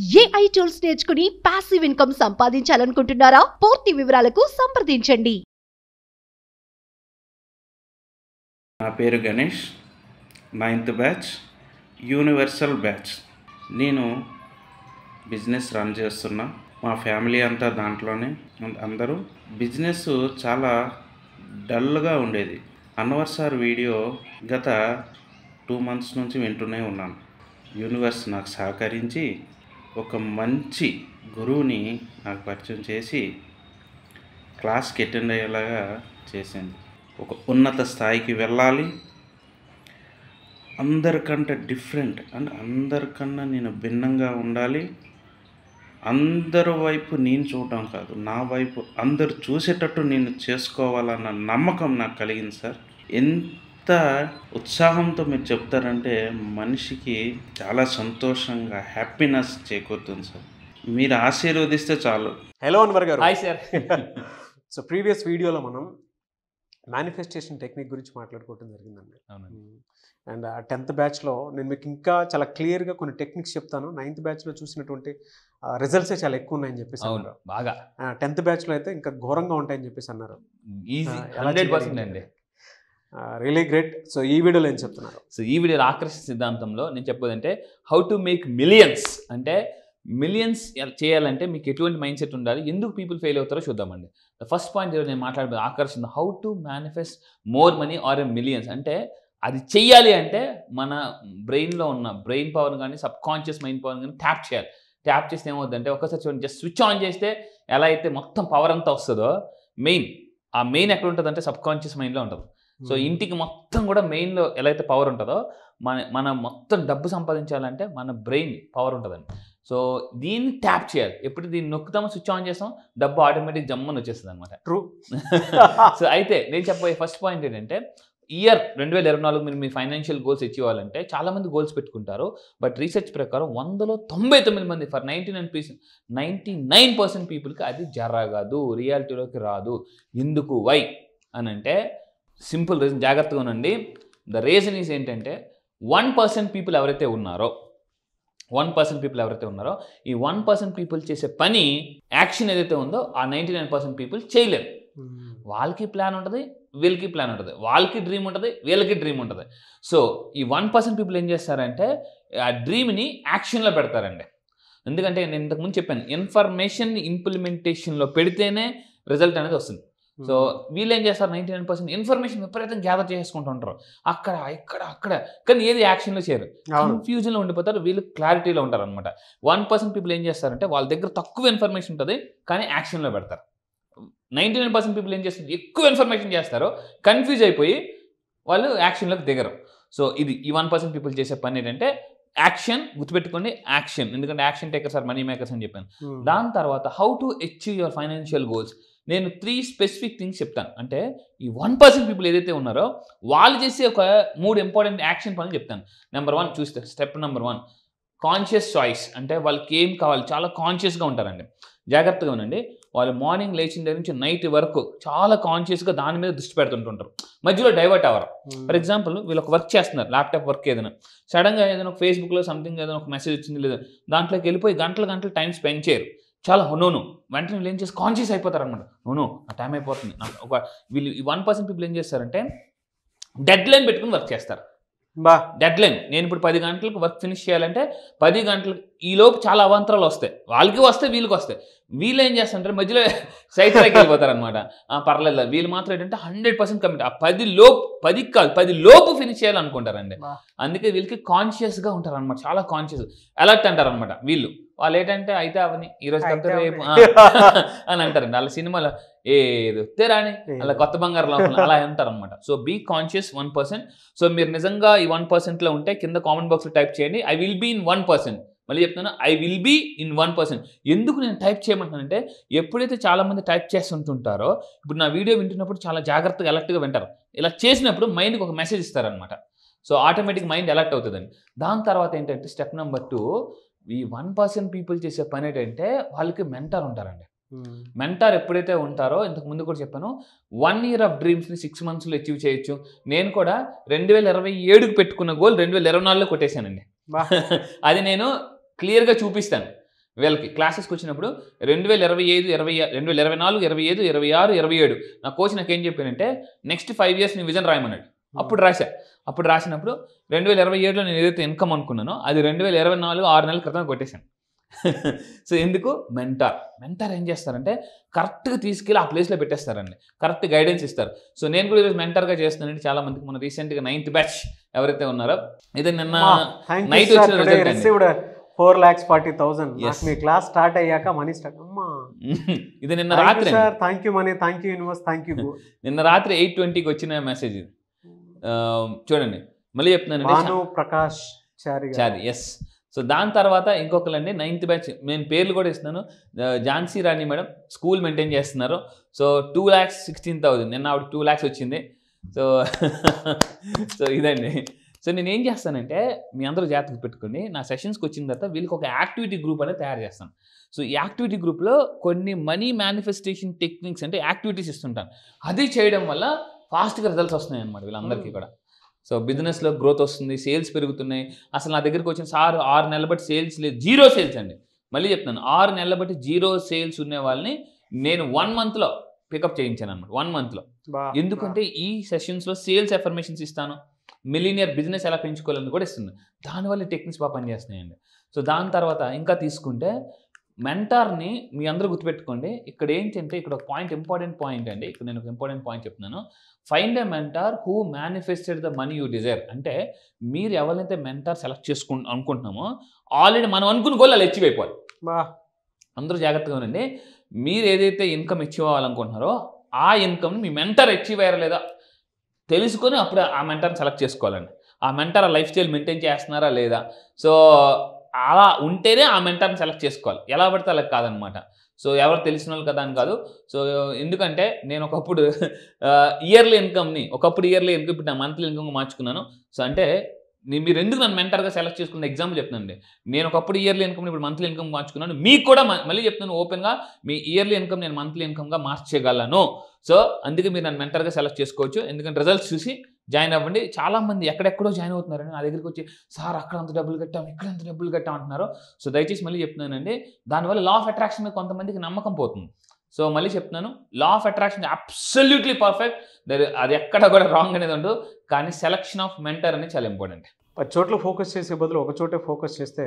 AI tools నేర్చుకుని passive income సంపాదించాలనుకుంటున్నారా? పూర్తి వివరాలకు సంప్రదించండి. నా పేరు Ganesh, 9th batch, universal batch. నేను బిజినెస్ రన్ చేస్తున్నా. మా ఫ్యామిలీ అంతా దాంట్లోనే. అందరూ బిజినెస్ చాలా డల్గా ఉండేది. అన్వర్ సార్ వీడియో గత 2 months నుంచి వింటూనే ఉన్నాను. యూనివర్స్ నాకు సహకరించి ఒక మంచి గురువుని నాకు పరిచయం చేసి క్లాస్కి అటెండ్ అయ్యేలాగా చేసింది. ఒక ఉన్నత స్థాయికి వెళ్ళాలి, అందరికంటే డిఫరెంట్ అండ్ అందరికన్నా నేను భిన్నంగా ఉండాలి, అందరి వైపు నేను చూడటం కాదు, నా వైపు అందరు చూసేటట్టు నేను చేసుకోవాలన్న నమ్మకం నాకు కలిగింది సార్. ఎంత ఉత్సాహంతో మీరు చెప్తారంటే మనిషికి చాలా సంతోషంగా హ్యాపీనెస్ చేకూరుతుంది సార్. మీరు ఆశీర్వదిస్తే చాలు. హలో అన్వర్ గారు. Hi sir. సో ప్రీవియస్ వీడియోలో మనం మేనిఫెస్టేషన్ టెక్నిక్ గురించి మాట్లాడుకోవడం జరిగిందండి. అండ్ 10th బ్యాచ్లో నేను మీకు ఇంకా చాలా క్లియర్గా కొన్ని టెక్నిక్స్ చెప్తాను. 9th బ్యాచ్లో చూసినటువంటి రిజల్ట్సే చాలా ఎక్కువ ఉన్నాయని చెప్పేసి అన్నారు. బాగా 10th బ్యాచ్లో అయితే ఇంకా ఘోరంగా ఉంటాయని చెప్పేసి అన్నారు. ఈజీ 100% అండి. Really great. సో ఈ వీడియోలో ఏం చెప్తున్నారు? సో ఈ వీడియోలో ఆకర్షణ సిద్ధాంతంలో నేను చెప్పేదంటే హౌ టు మేక్ మిలియన్స్. అంటే మిలియన్స్ చేయాలంటే మీకు ఎటువంటి మైండ్ సెట్ ఉండాలి, ఎందుకు పీపుల్ ఫెయిల్ అవుతారో చూద్దామండి. ద ఫస్ట్ పాయింట్ నేను మాట్లాడే ఆకర్షణ, how to manifest more money are millions. అంటే అది చెయ్యాలి అంటే మన బ్రెయిన్లో ఉన్న బ్రెయిన్ పవర్ కానీ సబ్ కాన్షియస్ మైండ్ పవర్ కానీ ట్యాప్ చేయాలి. ట్యాప్ చేస్తే ఏమవుతుందంటే ఒకసారి చూడండి, జస్ట్ స్విచ్ ఆన్ చేస్తే ఎలా అయితే మొత్తం పవర్ అంతా వస్తుందో, ఆ మెయిన్ ఎక్కడ ఉంటుంది అంటే సబ్ కాన్షియస్ మైండ్లో ఉంటుంది. సో ఇంటికి మొత్తం కూడా మెయిన్లో ఎలా అయితే పవర్ ఉంటుందో మన మొత్తం డబ్బు సంపాదించాలంటే మన బ్రెయిన్ పవర్ ఉంటుందండి. సో దీన్ని ట్యాప్ చేయాలి. ఎప్పుడు దీన్ని నొక్కుతామో స్విచ్ ఆన్ చేస్తాం, డబ్బు ఆటోమేటిక్ జమ్మని వచ్చేస్తుంది అనమాట. ట్రూ. సో అయితే నేను చెప్పబోయే ఫస్ట్ పాయింట్ ఏంటంటే, ఇయర్ 2024 మీరు మీ ఫైనాన్షియల్ గోల్స్ అచీవ్ అవ్వాలంటే చాలామంది గోల్స్ పెట్టుకుంటారు. బట్ రీసెర్చ్ ప్రకారం 100లో 99 మంది ఫర్ 99% పీపుల్కి అది జరగదు, రియాలిటీలోకి రాదు. ఎందుకు, వై అని అంటే సింపుల్ రీజన్, జాగ్రత్తగా ఉండండి. ద రీజన్ ఈజ్ ఏంటంటే 1% పీపుల్ ఎవరైతే ఉన్నారో ఈ 1% పీపుల్ చేసే పని, యాక్షన్ ఏదైతే ఉందో ఆ 99% పీపుల్ చేయలేరు. వాళ్ళకి ప్లాన్ ఉంటుంది, వీళ్ళకి ప్లాన్ ఉంటుంది, వాళ్ళకి డ్రీమ్ ఉంటుంది, వీళ్ళకి డ్రీమ్ ఉంటుంది. సో ఈ 1% పీపుల్ ఏం చేస్తారంటే ఆ డ్రీమ్ని యాక్షన్లో పెడతారండి. ఎందుకంటే నేను ఇంతకుముందు చెప్పాను, ఇన్ఫర్మేషన్ ఇంప్లిమెంటేషన్లో పెడితేనే రిజల్ట్ అనేది వస్తుంది. సో వీళ్ళు ఏం చేస్తారు, 99% ఇన్ఫర్మేషన్ విపరీతంగా గ్యాదర్ చేసుకుంటూ ఉంటారు, అక్కడ కానీ ఏది యాక్షన్లో చేయరు, కన్ఫ్యూజన్లో ఉండిపోతారు. వీళ్ళు క్లారిటీలో ఉంటారు అనమాట. 1% పీపుల్ ఏం చేస్తారంటే వాళ్ళ దగ్గర తక్కువ ఇన్ఫర్మేషన్ ఉంటుంది కానీ యాక్షన్లో పెడతారు. 99% పీపుల్ ఏం చేస్తారు, ఎక్కువ ఇన్ఫర్మేషన్ చేస్తారు, కన్ఫ్యూజ్ అయిపోయి వాళ్ళు యాక్షన్లోకి దిగరు. సో ఇది ఈ 1% పీపుల్ చేసే పని ఏంటంటే యాక్షన్. గుర్తుపెట్టుకోండి, యాక్షన్. ఎందుకంటే action takers are money makers అని చెప్పాను. దాని తర్వాత how to achieve your financial goals. నేను 3 స్పెసిఫిక్ థింగ్స్ చెప్తాను. అంటే ఈ 1% పీపుల్ ఏదైతే ఉన్నారో వాళ్ళు చేసే ఒక 3 ఇంపార్టెంట్ యాక్షన్ పనులు చెప్తాను. నెంబర్ 1 చూస్తే, స్టెప్ నెంబర్ 1 కాన్షియస్ చాయిస్. అంటే వాళ్ళకి ఏం కావాలి చాలా కాన్షియస్గా ఉంటారండి. జాగ్రత్తగా ఉండండి. వాళ్ళు మార్నింగ్ లేచిన దగ్గర నుంచి నైట్ వరకు చాలా కాన్షియస్గా దాని మీద దృష్టి పెడుతుంటుంటారు, మధ్యలో డైవర్ట్ అవ్వరు. ఫర్ ఎగ్జాంపుల్ వీళ్ళు ఒక వర్క్ చేస్తున్నారు, ల్యాప్టాప్ వర్క్ ఏదైనా, సడన్గా ఏదైనా ఒక ఫేస్బుక్లో సంథింగ్ ఏదైనా ఒక మెసేజ్ వచ్చింది లేదా దాంట్లోకి వెళ్ళిపోయి గంటలు టైం స్పెండ్ చేయరు. చాలా నోను వెంటనే వీళ్ళు ఏం చేసి కాన్షియస్ అయిపోతారు అనమాట. నోను నా టైం అయిపోతుంది. వీళ్ళు ఈ 1% పీపుల్ ఏం చేస్తారంటే డెడ్ లైన్ పెట్టుకుని వర్క్ చేస్తారు. డెడ్ లైన్, నేను ఇప్పుడు 10 గంటలకు వర్క్ ఫినిష్ చేయాలంటే 10 గంటలకు ఈలోపు చాలా అవాంతరాలు వస్తాయి, వాళ్ళకి వస్తాయి వీళ్ళకి వస్తాయి. వీళ్ళు ఏం చేస్తారంటే మధ్యలో సైట్లోకి వెళ్ళిపోతారు అనమాట. పర్లేదు, వీళ్ళు మాత్రం ఏంటంటే 100% కమిట్, ఆ 10 లోపు ఫినిష్ చేయాలనుకుంటారండి. అందుకే వీళ్ళకి కాన్షియస్గా ఉంటారు అనమాట, చాలా కాన్షియస్, అలర్ట్ అంటారు అనమాట. వాళ్ళు ఏంటంటే అయితే అవని ఈరోజు కప్తే రేపు అని అంటారండి. వాళ్ళ సినిమాలో ఏదో తెరాని అలా కొత్త బంగారు లోపల అలా అంటారు అనమాట. So be conscious 1%. సో మీరు నిజంగా ఈ 1%లో ఉంటే కింద కామెంట్ బాక్స్లో టైప్ చేయండి, ఐ విల్ బీ ఇన్ 1%. మళ్ళీ చెప్తాను, ఐ విల్ బీ ఇన్ 1%. ఎందుకు నేను టైప్ చేయమంటానంటే, ఎప్పుడైతే చాలామంది టైప్ చేస్తుంటుంటారో, ఇప్పుడు నా వీడియో వింటున్నప్పుడు చాలా జాగ్రత్తగా అలర్ట్గా వింటారు. ఇలా చేసినప్పుడు మైండ్కి ఒక మెసేజ్ ఇస్తారనమాట. సో ఆటోమేటిక్ మైండ్ అలర్ట్ అవుతుందండి. దాని తర్వాత ఏంటంటే స్టెప్ నెంబర్ 2, ఈ 1% పీపుల్ చేసే పని ఏంటంటే వాళ్ళకి మెంటర్ ఉంటారండి. మెంటర్ ఎప్పుడైతే ఉంటారో, ఇంతకు ముందు కూడా చెప్పాను, 1 year ఆఫ్ డ్రీమ్స్ని 6 monthsలో అచీవ్ చేయొచ్చు. నేను కూడా 2027కి పెట్టుకున్న గోల్ 2024లో కొట్టేశానండి. అది నేను క్లియర్గా చూపిస్తాను. వీళ్ళకి క్లాసెస్కి వచ్చినప్పుడు 2025, 2024, 25, 26, 27 నా కోచ్ నాకేం చెప్పానంటే నెక్స్ట్ 5 years నీ విజన్ రాయమన్నాడు. అప్పుడు రాసినప్పుడు 2027లో నేను ఏదైతే ఇన్కమ్ అనుకున్నానో అది 2024 6 నెలల క్రితం కొట్టేశాను. సో ఎందుకు? మెంటార్ ఏం చేస్తారంటే కరెక్ట్గా తీసుకెళ్ళి ఆ ప్లేస్లో పెట్టేస్తారండి, కరెక్ట్ గైడెన్స్ ఇస్తారు. సో నేను కూడా ఈరోజు మెంటర్గా చేస్తున్నానండి చాలా మందికి. మన రీసెంట్గా 9th బ్యాచ్ ఎవరైతే ఉన్నారో ఇది నిన్న నైట్ వచ్చిన రిజల్ట్ అండి. 4,40,000 మీ క్లాస్ స్టార్ట్ అయ్యాక మనీ స్టార్ట్. అమ్మా ఇది నిన్న రాత్రి. Thank you money, thank you universe, thank you. నిన్న రాత్రి 8:20కి వచ్చిన మెసేజ్ ఇది. చూడండి మళ్ళీ చెప్తున్నాను, ప్రకాష్ చారి. ఎస్. సో దాని తర్వాత ఇంకొకరండి 9th బ్యాచ్, నేను పేర్లు కూడా ఇస్తున్నాను. ఝాన్సీ రాణి మేడం స్కూల్ మెయింటైన్ చేస్తున్నారు. సో 2,16,000 నిన్న ఆవిడ 2 lakhs వచ్చింది. సో ఇదండి. సో నేను ఏం చేస్తానంటే మీ అందరూ జాగ్రత్తగా పెట్టుకోండి, నా సెషన్స్కి వచ్చిన తర్వాత వీళ్ళకి ఒక యాక్టివిటీ గ్రూప్ అనేది తయారు చేస్తాను. సో ఈ యాక్టివిటీ గ్రూప్లో కొన్ని మనీ మేనిఫెస్టేషన్ టెక్నిక్స్ అంటే యాక్టివిటీస్ ఇస్తుంటాను. అది చేయడం వల్ల ఫాస్ట్గా రిజల్ట్స్ వస్తున్నాయి అన్నమాట వీళ్ళందరికీ కూడా. సో బిజినెస్లో గ్రోత్ వస్తుంది, సేల్స్ పెరుగుతున్నాయి. అసలు నా దగ్గరికి వచ్చిన సార్ 6 నెలల బట్టి సేల్స్ లేదు, 0 సేల్స్ అండి. మళ్ళీ చెప్తాను, 6 నెలల బట్టి 0 సేల్స్ ఉన్న వాళ్ళని నేను 1 monthలో పికప్ చేయించాను అనమాట. 1 monthలో. ఎందుకంటే ఈ సెషన్స్లో సేల్స్ ఎఫర్మేషన్స్ ఇస్తాను, మిలీనియర్ బిజినెస్ ఎలా పెంచుకోవాలని కూడా ఇస్తుంది. దానివల్ల టెక్నిక్స్ బాగా పనిచేస్తున్నాయండి. సో దాని తర్వాత ఇంకా తీసుకుంటే మెంటార్ని మీ అందరూ గుర్తుపెట్టుకోండి. ఇక్కడ ఏంటంటే ఇక్కడ ఒక ఇంపార్టెంట్ పాయింట్ అండి. ఇక్కడ నేను ఒక ఇంపార్టెంట్ పాయింట్ చెప్తున్నాను. Find a mentor who manifested the money you desire. అంటే మీరు ఎవరైతే మెంటార్ సెలెక్ట్ అనుకుంటున్నామో ఆల్రెడీ మనం అనుకున్న గోల్ అలా అచీవ్ అయిపోవాలి. అందరూ జాగ్రత్తగా ఉండండి. మీరు ఏదైతే ఇన్కమ్ అచీవ్ అవ్వాలనుకుంటున్నారో ఆ ఇన్కమ్ని మీ మెంటార్ అచీవ్ అయ్యారా లేదా తెలుసుకొని అప్పుడు ఆ మెంటార్ని సెలెక్ట్ చేసుకోవాలండి. ఆ మెంటార్ ఆ లైఫ్ స్టైల్ మెయింటైన్ చేస్తున్నారా లేదా. సో అలా ఉంటేనే ఆ మెంటార్ని సెలెక్ట్ చేసుకోవాలి, ఎలా పడితే అలా కాదనమాట. సో ఎవరు తెలిసిన వాళ్ళు కదా అని కాదు. సో ఎందుకంటే నేను ఒకప్పుడు ఇయర్లీ ఇన్కమ్ని ఇప్పుడు నా మంత్లీ ఇన్కమ్ మార్చుకున్నాను. సో అంటే మీరు ఎందుకు నన్ను మెంటర్గా సెలెక్ట్ చేసుకున్న ఎగ్జాంపుల్ చెప్తానండి. నేను ఒకప్పుడు ఇయర్లీ ఇన్కమ్ ఇప్పుడు మంత్లీ ఇన్కమ్ మార్చుకున్నాను. మీకు కూడా మళ్ళీ చెప్తున్నాను ఓపెన్గా, మీ ఇయర్లీ ఇన్కమ్ నేను మంత్లీ ఇన్కమ్గా మార్చేయగలను. సో అందుకే మీరు నన్ను మెంటర్గా సెలెక్ట్ చేసుకోవచ్చు. ఎందుకంటే రిజల్ట్స్ చూసి జాయిన్ అవ్వండి. చాలామంది ఎక్కడెక్కడో జాయిన్ అవుతున్నారండి. నా దగ్గరికి వచ్చి సార్ అక్కడ అంత డబ్బులు కట్టాం, ఇక్కడ అంత డబ్బులు కట్టాం అంటున్నారు. సో దయచేసి మళ్ళీ చెప్తున్నానండి, దానివల్ల లా ఆఫ్ అట్రాక్షన్ మీద కొంతమందికి నమ్మకం పోతుంది. సో మళ్ళీ చెప్తున్నాను, law of attraction absolutely perfect, అది ఎక్కడ కూడా రాంగ్ అనేది ఉండదు. కానీ సెలక్షన్ ఆఫ్ మెంటర్ అనేది చాలా ఇంపార్టెంట్. 10 చోట్ల ఫోకస్ చేసే బదులు ఒక చోటే ఫోకస్ చేస్తే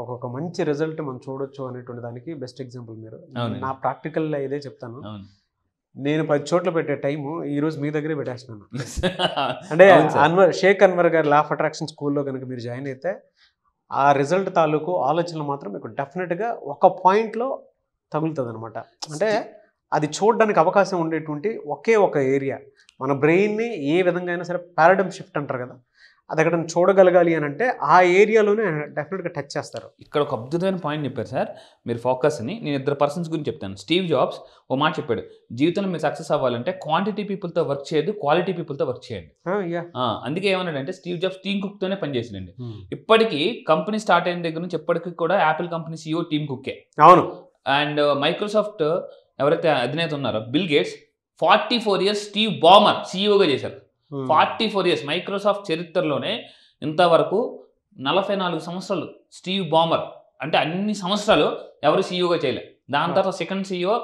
ఒక్కొక్క మంచి రిజల్ట్ మనం చూడొచ్చు అనేటువంటి దానికి బెస్ట్ ఎగ్జాంపుల్ మీరు. నా ప్రాక్టికల్లో ఇదే చెప్తాను. నేను 10 చోట్ల పెట్టే టైము ఈరోజు మీ దగ్గరే పెట్టేస్తున్నాను. అంటే షేక్ అన్వర్ గారి లా ఆఫ్ అట్రాక్షన్ స్కూల్లో కనుక మీరు జాయిన్ అయితే ఆ రిజల్ట్ తాలూకు ఆలోచనలు మాత్రం మీకు డెఫినెట్గా ఒక పాయింట్లో తగులుతుంది అనమాట. అంటే అది చూడడానికి అవకాశం ఉండేటువంటి ఒకే ఒక ఏరియా. మన బ్రెయిన్ని ఏ విధంగా అయినా సరే పారాడైమ్ షిఫ్ట్ అంటారు కదా, అది అక్కడ చూడగలగాలి అని అంటే ఆ ఏరియాలోనే డెఫినెట్గా టచ్ చేస్తారు. ఇక్కడ ఒక అద్భుతమైన పాయింట్ చెప్పారు సార్ మీరు, ఫోకస్ని. నేను 2 పర్సన్స్ గురించి చెప్తాను. స్టీవ్ జాబ్స్ ఓ మాట చెప్పాడు, జీవితంలో మీరు సక్సెస్ అవ్వాలంటే క్వాంటిటీ పీపుల్తో వర్క్ చేయొద్దు, క్వాలిటీ పీపుల్తో వర్క్ చేయండి. అందుకే ఏమన్నాడంటే స్టీవ్ జాబ్స్ టీమ్ కుక్తోనే పనిచేసిందండి. ఇప్పటికీ కంపెనీ స్టార్ట్ అయిన దగ్గర నుంచి ఎప్పటికీ కూడా యాపిల్ కంపెనీ CEO టీమ్ కుక్కే. అవును. అండ్ మైక్రోసాఫ్ట్ ఎవరైతే అధినేత ఉన్నారో Bill Gates 44 years Steve Ballmer CEOగా చేశారు. 44 years మైక్రోసాఫ్ట్ చరిత్రలోనే ఇంతవరకు 44 సంవత్సరాలు స్టీవ్ బామర్, అంటే అన్ని సంవత్సరాలు ఎవరు CEOగా చేయలేదు. దాని తర్వాత సెకండ్ CEO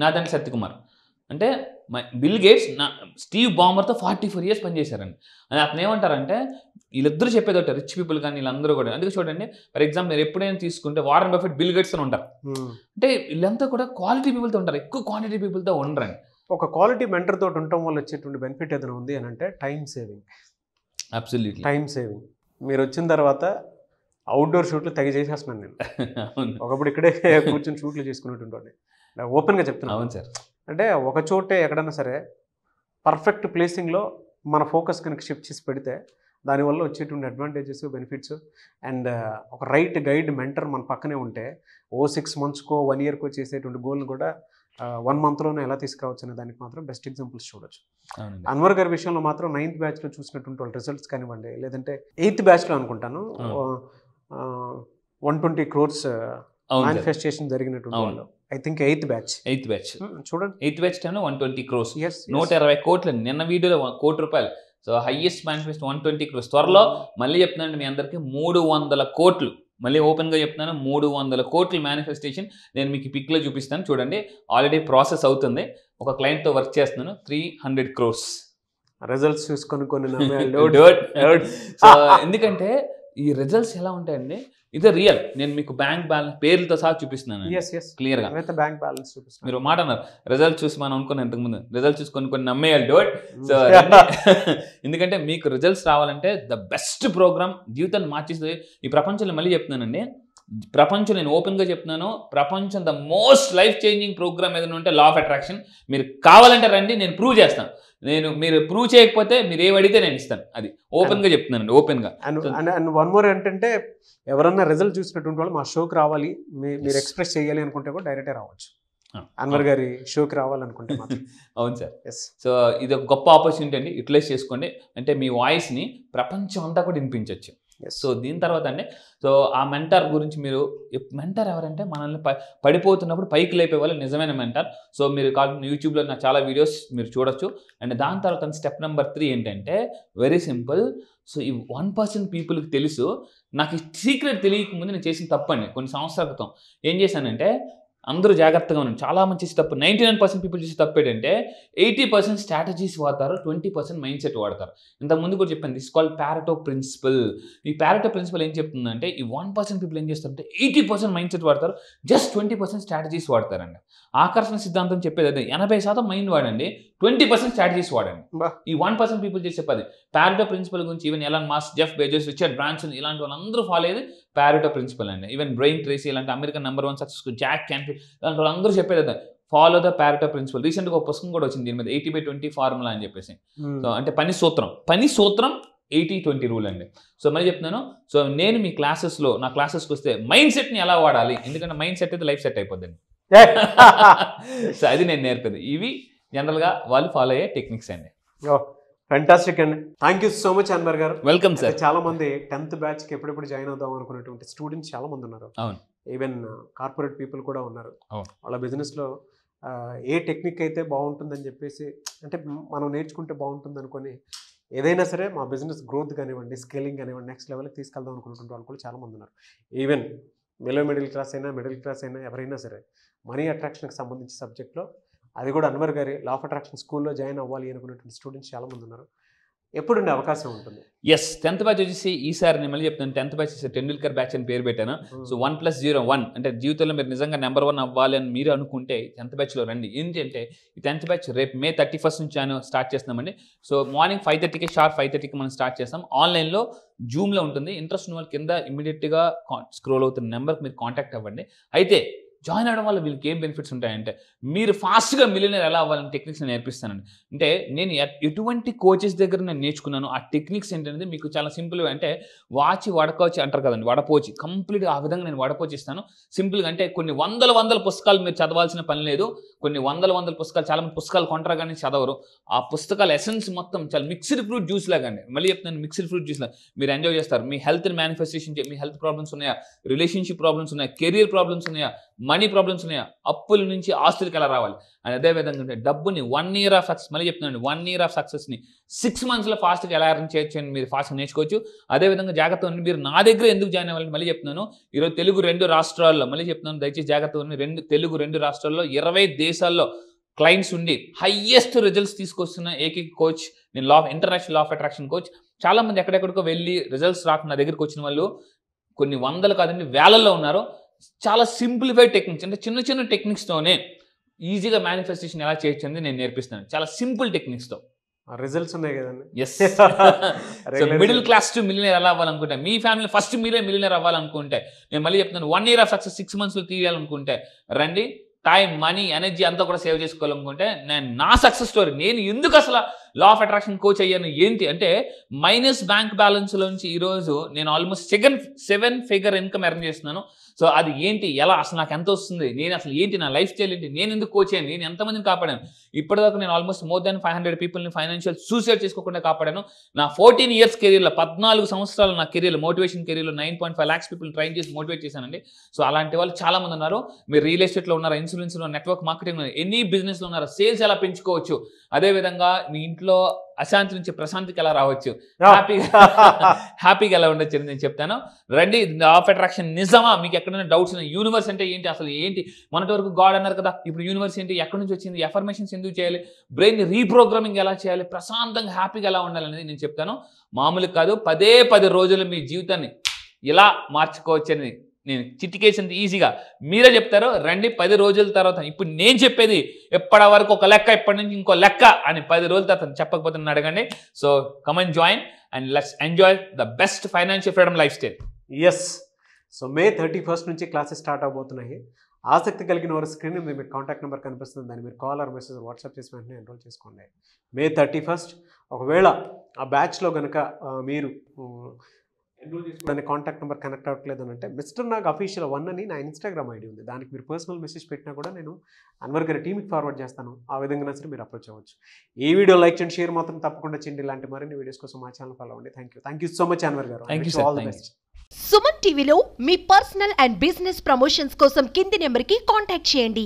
నాదండి సత్యకుమార్. అంటే బిల్ గేట్స్ స్టీవ్ బామర్తో 44 years పనిచేశారండి. అని అతను ఏమంటారంటే వీళ్ళిద్దరూ చెప్పేది ఒకటి, రిచ్ పీపుల్ కానీ వీళ్ళందరూ కూడా. అందుకే చూడండి, ఫర్ ఎగ్జాంపుల్ మీరు ఎప్పుడైనా తీసుకుంటే వారన్ బఫెట్, బిల్ గేట్స్ అని ఉంటారు. అంటే వీళ్ళంతా కూడా క్వాలిటీ పీపుల్తో ఉంటారు, ఎక్కువ క్వాంటిటీ పీపుల్తో ఉండరండి. ఒక క్వాలిటీ మెంటర్ తోటి ఉండటం వల్ల వచ్చేటువంటి బెనిఫిట్ ఏదైనా ఉంది అని అంటే time saving. Absolutely time saving. మీరు వచ్చిన తర్వాత అవుట్డోర్ షూట్లు తెగ చేసేస్తున్నాను నేను. ఒకప్పుడు ఇక్కడే కూర్చొని షూట్లు చేసుకునేటువంటి ఓపెన్గా చెప్తున్నాను. అవును సార్. అంటే ఒక చోటే ఎక్కడన్నా సరే పర్ఫెక్ట్ ప్లేసింగ్లో మన ఫోకస్ కనుక షిఫ్ట్ చేసి పెడితే దానివల్ల వచ్చేటువంటి అడ్వాంటేజెస్, బెనిఫిట్స్ అండ్ ఒక రైట్ గైడ్ మెంటర్ మన పక్కనే ఉంటే 6 monthsకో 1 yearకో చేసేటువంటి గోల్ని కూడా 1 monthలోనే ఎలా తీసుకురావచ్చు అనే దానికి మాత్రం బెస్ట్ ఎగ్జాంపుల్స్ చూడొచ్చు. అన్వర్ గారి విషయంలో మాత్రం 9th బ్యాచ్లో చూసినటువంటి వాళ్ళ రిజల్ట్స్ కానివ్వండి, లేదంటే 8th బ్యాచ్లో అనుకుంటాను 120 crores మేనిఫెస్టేషన్ జరిగినటువంటి వాళ్ళు. ఐ థింక్ 8th బ్యాచ్ చూడండి. 8th బ్యాచ్ టైంలో 120 crores, 120 కోట్లు. నిన్న వీడియోలో ₹1 కోటి. So highest manifest 120 crores. త్వరలో మళ్ళీ చెప్తున్నానండి మీ అందరికీ 300 కోట్లు మళ్ళీ ఓపెన్గా చెప్తున్నాను, 300 కోట్ల మేనిఫెస్టేషన్. నేను మీకు పిక్లో చూపిస్తాను చూడండి. ఆల్రెడీ ప్రాసెస్ అవుతుంది. ఒక క్లయింట్తో వర్క్ చేస్తున్నాను. 300 crores రిజల్ట్స్ చూసుకొని కొన్ని సో ఎందుకంటే ఈ రిజల్ట్స్ ఎలా ఉంటాయండి, ఇదే రియల్. నేను మీకు బ్యాంక్ బ్యాలెన్స్ పేర్లతో సహా చూపిస్తున్నాను క్లియర్గా. బ్యాంక్ బ్యాలెన్స్ చూపిస్తాను. మీరు మాట అన్నారు రిజల్ట్ చూసి మనం అనుకున్నాం ఇంతకుముందు, రిజల్ట్ చూసుకొని కొన్ని నమ్మేయాలి డోట్. సో ఎందుకంటే మీకు రిజల్ట్స్ రావాలంటే ద బెస్ట్ ప్రోగ్రామ్ జీవితాన్ని మార్చేస్తుంది ఈ ప్రపంచంలో. మళ్ళీ చెప్తున్నానండి, ప్రపంచం, నేను ఓపెన్గా చెప్తున్నాను, ప్రపంచం the most life changing program ఏదైనా ఉంటే లా ఆఫ్ అట్రాక్షన్. మీరు కావాలంటే రండి, నేను ప్రూవ్ చేస్తాను. మీరు ప్రూవ్ చేయకపోతే మీరు ఏం అడిగితే నేను ఇస్తాను. అది ఓపెన్గా చెప్తున్నానండి, ఓపెన్గా. అండ్ వన్ మోర్ ఏంటంటే, ఎవరన్నా రిజల్ట్ చూసినటువంటి వాళ్ళు మా షోకి రావాలి, మీరు ఎక్స్ప్రెస్ చేయాలి అనుకుంటే కూడా డైరెక్టే రావచ్చు. అన్వర్ గారి షోకి రావాలనుకుంటే మాత్రం. అవును సార్. సో ఇది ఒక గొప్ప ఆపర్చునిటీ అండి, యూటిలైజ్ చేసుకోండి. అంటే మీ వాయిస్ని ప్రపంచం అంతా కూడా వినిపించవచ్చు. సో దీని తర్వాత అండి, సో ఆ మెంటర్ గురించి, మీరు మెంటర్ ఎవరంటే మనల్ని పడిపోతున్నప్పుడు పైకి లేపే వాళ్ళు నిజమైన మెంటర్. సో మీరు కావాలంటే యూట్యూబ్లో నా చాలా వీడియోస్ మీరు చూడొచ్చు. అండ్ దాని తర్వాత స్టెప్ నెంబర్ 3 ఏంటంటే వెరీ సింపుల్. సో ఈ 1% పీపుల్కి తెలుసు. నాకు ఈ సీక్రెట్ తెలియకముందు నేను చేసిన తప్పండి. కొన్ని సంవత్సరాల క్రితం ఏం చేశానంటే, అందరూ జాగ్రత్తగా ఉన్నాను, చాలా మంది చేసే తప్పు, 99% పీపుల్ చేసే తప్పు ఏంటంటే 80% స్ట్రాటజీస్ వాడతారు, 20% మైండ్ సెట్ వాడతారు. ఇంతకుముందు కూడా చెప్పాను, దిస్ కాల్డ్ ప్యారెటో ప్రిన్సిపల్. ఈ ప్యారెటో ప్రిన్సిపల్ ఏం చెప్తుందంటే, ఈ 1% పీపుల్ ఏం చేస్తారంటే 80% మైండ్ సెట్ వాడతారు, జస్ట్ 20% స్ట్రాటజీస్ వాడతారండి. ఆకర్షణ సిద్ధాంతం చెప్పేది అదే, 80% మైండ్ వాడండి, 20% స్ట్రాటజీస్ వాడండి. ఈ 1% పీపుల్ చేసే పది. ప్యారెటో ప్రిన్సిపల్ గురించి even Elon Musk, Jeff Bezos, Richard Branson ఇలాంటి వాళ్ళందరూ ఫాలో అయ్యేది ప్యారెటో ప్రిన్సిపల్ అండి. ఈవెన్ బ్రెయిన్ ట్రేసీ ఇలాంటి అమెరికన్ #1 సక్సెస్ఫుల్ జాక్ క్యాన్ఫిల్డ్ ఇలాంటి వాళ్ళందరూ చెప్పేది అదే, ఫాలో ద ప్యారెటో ప్రిన్సిపల్. రీసెంట్గా ఒక పుస్తకం కూడా వచ్చింది దీని మీద, 80/20 ఫార్ములా అని చెప్పేసి. సో అంటే పని సూత్రం 80/20 రూల్ అండి. సో మళ్ళీ చెప్తున్నాను, సో నేను మీ క్లాసెస్లో, నా క్లాసెస్కి వస్తే మైండ్ సెట్ని ఎలా వాడాలి, ఎందుకంటే మైండ్ సెట్ అయితే లైఫ్ సెట్ అయిపోద్దండి. సో అది నేను నేర్పేది. ఇవి జనరల్గా వాళ్ళు ఫాలో అయ్యే టెక్నిక్స్ అండి. ఫ్యాంటాస్టిక్ అండి. Thank you so much Anwar గారు. Welcome sir. చాలా మంది 10th బ్యాచ్కి ఎప్పుడెప్పుడు జాయిన్ అవుదాం అనుకునేటువంటి స్టూడెంట్స్ చాలా మంది ఉన్నారు. అవును. ఈవెన్ కార్పొరేట్ పీపుల్ కూడా ఉన్నారు. అవును. వాళ్ళ బిజినెస్లో ఏ టెక్నిక్ అయితే బాగుంటుందని చెప్పేసి, అంటే మనం నేర్చుకుంటే బాగుంటుంది అనుకొని ఏదైనా సరే మా బిజినెస్ గ్రోత్ కానివ్వండి, స్కేలింగ్ కానివ్వండి, నెక్స్ట్ లెవెల్కి తీసుకెళ్దాం అనుకున్నటువంటి వాళ్ళు కూడా చాలామంది ఉన్నారు. ఈవెన్ మిడిల్ క్లాస్ అయినా, మిడిల్ క్లాస్ అయినా, ఎవరైనా సరే మనీ అట్రాక్షన్కి సంబంధించిన సబ్జెక్ట్లో, అది కూడా అన్వర్ గారి లా ఆఫ్ అట్రాక్షన్ స్కూల్లో జాయిన్ అవ్వాలి అనుకునేటువంటి స్టూడెంట్స్ చాలామంది ఉన్నారు. ఎప్పుడుండే అవకాశం ఉంటుంది? ఎస్, 10th బ్యాచ్ వచ్చేసి ఈసారి నేను మళ్ళీ చెప్తాను, 10th బ్యాచ్ టెండూల్కర్ బ్యాచ్ అని పేరు పెట్టాను. సో 1+0 అంటే జీవితంలో మీరు నిజంగా #1 అవ్వాలి అని మీరు అనుకుంటే 10th బ్యాచ్లో రండి. ఏంటంటే ఈ 10th బ్యాచ్ రేపు May 31 నుంచి స్టార్ట్ చేస్తున్నామండి. సో మార్నింగ్ 5:30కి షార్ప్ 5:30కి మనం స్టార్ట్ చేస్తాం. ఆన్లైన్లో జూమ్లో ఉంటుంది. ఇంట్రెస్ట్ ఉన్న వాళ్ళ కింద ఇమీడియట్గా స్క్రోల్ అవుతున్న నెంబర్కి మీరు కాంటాక్ట్ అవ్వండి. అయితే జాయిన్ అవ్వడం వల్ల వీళ్ళకి ఏం బెనిఫిట్స్ ఉంటాయంటే, మీరు ఫాస్ట్గా మిలియనర్ ఎలా అవ్వాలని టెక్నిక్స్ నేను నేర్పిస్తానండి. అంటే నేను ఎటువంటి కోచెస్ దగ్గర నేను నేర్చుకున్నాను, ఆ టెక్నిక్స్ ఏంటనేది మీకు చాలా సింపుల్గా, అంటే వాచి వడకోచి అంటారు కదండి, వడపోచి, కంప్లీట్గా ఆ విధంగా నేను వడపోచి ఇస్తాను సింపుల్గా. అంటే కొన్ని వందల పుస్తకాలు మీరు చదవాల్సిన పని లేదు. కొన్ని వందల పుస్తకాలు, చాలా మంది పుస్తకాలు కొంటారు కానీ చదవరు. ఆ పుస్తకాల ఎసెన్స్ మొత్తం చాలా మిక్స్డ్ ఫ్రూట్ జ్యూస్ లాగా అండి. మళ్ళీ చెప్తున్నాను, మిక్స్డ్ ఫ్రూట్ జ్యూస్ లాగా మీరు ఎంజాయ్ చేస్తారు. మీ హెల్త్ని మేనిఫెస్టేషన్ మీ హెల్త్ ప్రాబ్లమ్స్ ఉన్నాయా, రిలేషన్షిప్ ప్రాబ్లమ్స్ ఉన్నాయా, కెరియర్ ప్రాబ్లమ్స్ ఉన్నాయా, మనీ ప్రాబ్లమ్స్ ఉన్నాయా, అప్పుల నుంచి ఆస్తులకి ఎలా రావాలి, అండ్ అదేవిధంగా అంటే డబ్బుని 1 year ఆఫ్ సక్సెస్, మళ్ళీ చెప్తున్నాను 1 year ఆఫ్ సక్సెస్ని 6 monthsలో ఫాస్ట్గా ఎలా ఎర్న్ చేయొచ్చు అని మీరు ఫాస్ట్గా నేర్చుకోవచ్చు. అదేవిధంగా జాగ్రత్త ఉండి మీరు నా దగ్గర ఎందుకు జాయిన్ అవ్వాలని మళ్ళీ చెప్తున్నాను. ఈరోజు తెలుగు 2 రాష్ట్రాల్లో, మళ్ళీ చెప్తున్నాను దయచేసి జాగ్రత్త ఉండి, తెలుగు 2 రాష్ట్రాల్లో 20 దేశాల్లో క్లయింట్స్ ఉండి హైయెస్ట్ రిజల్ట్స్ తీసుకొస్తున్న ఏకైక కోచ్ నేను, international law of attraction coach. చాలామంది ఎక్కడెక్కడికో వెళ్ళి రిజల్ట్స్ రాకుండా నా దగ్గరికి వచ్చిన వాళ్ళు కొన్ని వందలు కాదండి వేలల్లో ఉన్నారు. చాలా సింప్లిఫైడ్ టెక్నిక్స్, అంటే చిన్న చిన్న టెక్నిక్స్తోనే ఈజీగా మేనిఫెస్టేషన్ ఎలా చేయొచ్చు అనేది నేను నేర్పిస్తాను, చాలా సింపుల్ టెక్నిక్స్తో. రిజల్ట్స్ ఉన్నాయి కదండి. Yes. Middle class to millionaire ఎలా అవ్వాలనుకుంటే, మీ ఫ్యామిలీ ఫస్ట్ మీరే మిలియనర్ అవ్వాలనుకుంటే, నేను మళ్ళీ చెప్తున్నాను 1 year ఆఫ్ సక్సెస్ 6 monthsలో తీయాలనుకుంటే రండి. టైం, మనీ, ఎనర్జీ అంతా కూడా సేవ్ చేసుకోవాలనుకుంటే నేను నా సక్సెస్ స్టోరీ, నేను ఎందుకు అసలు లా ఆఫ్ అట్రాక్షన్ కోచ్ అయ్యాను ఏంటి అంటే, మైనస్ బ్యాంక్ బ్యాలెన్స్లోంచి ఈరోజు నేను ఆల్మోస్ట్ 7 figure ఇన్కమ్ ఎర్న్ చేస్తున్నాను. సో అది ఏంటి, ఎలా, అసలు నాకు ఎంత వస్తుంది, నేను అసలు ఏంటి, నా లైఫ్ స్టైల్ ఏంటి, నేను ఎందుకు కోచ్ అయ్యాను, నేను ఎంతమందిని కాపాడాను. ఇప్పటిదాకా నేను ఆల్మోస్ట్ మోర్ దాన్ 500 పీపుల్ని ఫైనాన్షియల్ సూసైడ్ చేసుకోకుండా కాపాడాను. నా 14 years కెరీర్లో, 14 సంవత్సరాలు నా కెరీర్లో, మోటివేషన్ కెరీర్లో 9.5 lakhs పీపుల్ని ట్రైన్ చేసి మోటివేట్ చేశానండి. సో అలాంటి వాళ్ళు చాలా మంది ఉన్నారు. మీరు రియల్ ఎస్టేట్లో ఉన్నారా, ఇన్సూరెన్స్లో, నెట్వర్క్ మార్కెటింగ్, ఎనీ బిజినెస్లో ఉన్నారా, సేల్స్ ఎలా పెంచుకోవచ్చు, అదేవిధంగా మీ ఇంట్లో అశాంతి నుంచి ప్రశాంతికి ఎలా రావచ్చు, Yeah. హ్యాపీగా ఎలా ఉండొచ్చు అని నేను చెప్తాను. రండి, ఆఫ్ అట్రాక్షన్ నిజమా? మీకు ఎక్కడైనా డౌట్స్ ఉన్నాయి, యూనివర్స్ అంటే ఏంటి, అసలు ఏంటి, మొన్నటి వరకు గాడ్ అన్నారు కదా, ఇప్పుడు యూనివర్స్ ఏంటి, ఎక్కడి నుంచి వచ్చింది, ఎఫర్మేషన్స్ ఎందుకు చేయాలి, బ్రెయిన్ రీప్రోగ్రామింగ్ ఎలా చేయాలి, ప్రశాంతంగా హ్యాపీగా ఎలా ఉండాలనేది నేను చెప్తాను. మామూలు కాదు, 10 రోజులు మీ జీవితాన్ని ఇలా మార్చుకోవచ్చని నేను చిటికేసింది ఈజీగా మీరే చెప్తారు. రండి, 10 రోజుల తర్వాత ఇప్పుడు నేను చెప్పేది ఎప్పటి వరకు ఒక లెక్క, ఇప్పటి నుంచి ఇంకో లెక్క అని 10 రోజుల తర్వాత చెప్పకపోతే నన్ను అడగండి. So come and join and let's enjoy the best financial freedom lifestyle. Yes. So May 31st నుంచి క్లాసెస్ స్టార్ట్ అవబోతున్నాయి. ఆసక్తి కలిగిన వారు స్క్రీన్ మీద మీకు కాంటాక్ట్ నెంబర్ కనిపిస్తుంది, దాన్ని మీరు కాల్ ఆర్ మెసేజ్ వాట్సాప్ చేసి వెంటనే ఎన్రోల్ చేసుకోండి. May 31st. ఒకవేళ ఆ బ్యాచ్లో కనుక మీరు ఎన్రోల్ చేసుకోవడానికి కాంటాక్ట్ నెంబర్ కనెక్ట్ అవ్వట్లేదు అని అంటే మిస్టర్ నాగ్ అఫీషియల్ 1 అని నా ఇన్స్టాగ్రామ్ ఐడి ఉంది, దానికి మీరు పర్సనల్ మెసేజ్ పెట్టినా కూడా నేను అన్వర్ గారి టీమ్కి ఫార్వర్డ్ చేస్తాను. ఆ విధంగా సరే మీరు అప్రోచ్ అవ్వచ్చు. ఈ వీడియో లైక్ చేయండి, షేర్ మాత్రం తప్పకుండా చేయండి. ఇలాంటి మరిన్ని వీడియోస్ కోసం మా ఛానల్ ఫాలో అవ్వండి. Thank you so much Anwar గారు. Thank you, sir. All the Thank best. Suman టీవీలో మీ పర్సనల్ అండ్ బిజినెస్ ప్రమోషన్స్ కోసం కింది నెంబర్కి కాంటాక్ట్ చేయండి.